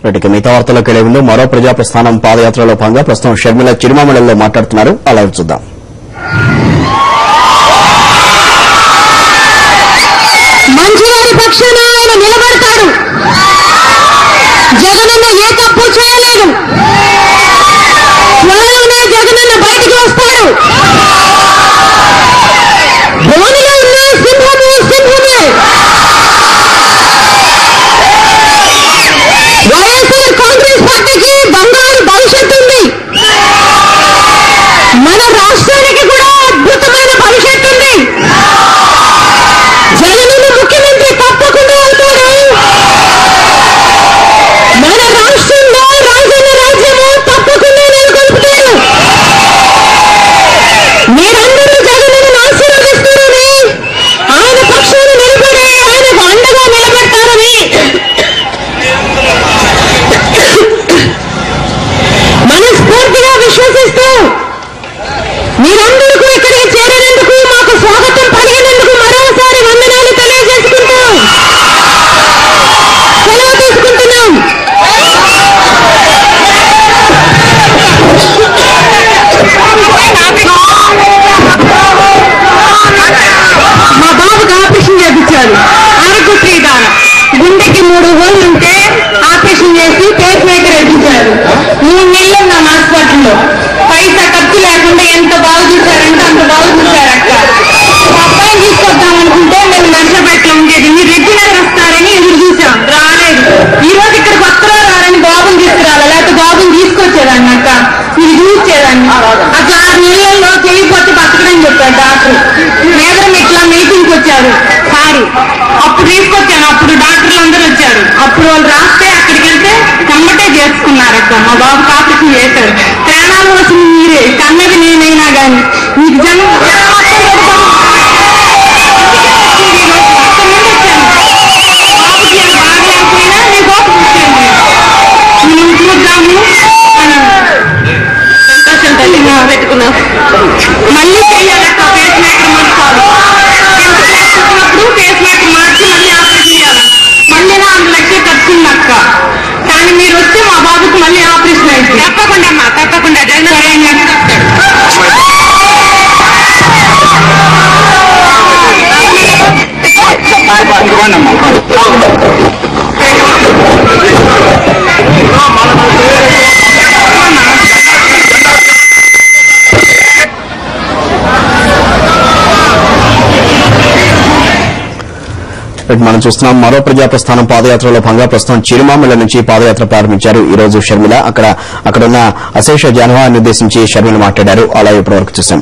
వీటికి మిగతా వార్తలకు వెళ్లే ముందు మరో ప్రజా ప్రస్థానం పాదయాత్రలో భాగంగా ప్రస్తుతం షర్మిల చిరుమామిళ్లలో మాట్లాడుతున్నారు. అలా చూద్దాం. మంచివారి పక్షాన ఆయన నిలబడతాడు. జగనన్న ఏ తప్పు చేయలేదు. త్వరలోనే జగనన్న బయటికి వస్తాడు. భూమిలో ఉన్న సింహము సింహమే. వైఎస్ఆర్ కాంగ్రెస్ పార్టీకి బంగారు భవిష్యత్తు ఉంది. మన రాష్ట్రానికి కూడా అద్భుతమైన భవిష్యత్తు ఉంది. జగనన్న ముఖ్యమంత్రి తప్పకుండా అవుతాడు. మన రాష్ట్రంలో రాజన్న రాజ్యము తప్పకుండా నెలకొల్పుతాడు. మీరందరూ జగనన్నను ఆశీర్వదిస్తారని, ఆయన పక్షాన నిలబడి ఆయనకు అండగా నిలబడతారని మనస్ఫూర్తిగా విశ్వసిస్తూ మీరందరూ ఇక్కడికి చేరినందుకు, మాకు స్వాగతం పలికినందుకు మరోసారి వందనాలు తెలియజేసుకుంటూ సెలవు తీసుకుంటున్నాం. మా బాబుకి ఆపరేషన్ చేయించారు. ఆరోగ్యశ్రీ ద్వారా గుండెకి 3 హోళ్ళు ఉంటే ఆపరేషన్ చేసి పేస్ మేకర్ వేయించారు. 3 నెలలు ఉన్నాం హాస్పిటల్లో. పైసా ఖర్చు లేకుండా ఎంత బాగా చూశారంటే అంత బాగా చూశారు అక్క. మా అబ్బాయిని తీసుకొద్దాం అనుకుంటే మేము నర్సపేటలో ఉండేది. మీరు రెగ్యులర్ వస్తారని ఎదురు చూసాం, రాలేదు. ఈ రోజు ఇక్కడ కొత్తలో రారని బాబుని తీసుకురాలి, లేకపోతే బాబుని తీసుకొచ్చేదాన్ని అక్క. ఇది చూసేదాన్ని అట్లా 6 నెలల్లో చేయకపోతే బతకడని చెప్పారు డాక్టర్. మేదరం ఇట్లా మీటింగ్కి వచ్చారు సారు, అప్పుడు తీసుకొచ్చాను. అప్పుడు డాక్టర్లు అందరూ వచ్చారు. అప్పుడు వాళ్ళు రాస్తే అక్కడికి వెళ్తే కమ్మటే చేసుకున్నారు అక్క. మా బాబుకి ఆపరేషన్ చేశారు. ప్రాణాలు వచ్చింది మీరే, కన్నది నేనైనా కానీ మీకు జనం పెట్టుకున్నాం. మళ్ళీ చేయాలక్క పేస్ మేకర్ మార్చాలి. పేస్ మేకర్ మార్చి మళ్ళీ ఆపరేషన్ చేయాలి. మళ్ళీ 4 లక్షలు ఖర్చుంది అక్క. కానీ మీరు వస్తే మా బాబుకి మళ్ళీ ఆపరేషన్ అయింది. తప్పకుండా అమ్మా, తప్పకుండా. మనం చూస్తున్నాం. మరో ప్రజా ప్రస్థానం పాదయాత్రలో భాగంగా ప్రస్తుతం చిరుమామిళ్ల నుంచి పాదయాత్ర ప్రారంభించారు ఈ రోజు షర్మిల. అక్కడున్న అశేష జనాన్ని ఉద్దేశించి షర్మిల మాట్లాడారు. అలా ఇప్పటివరకు చూశాం.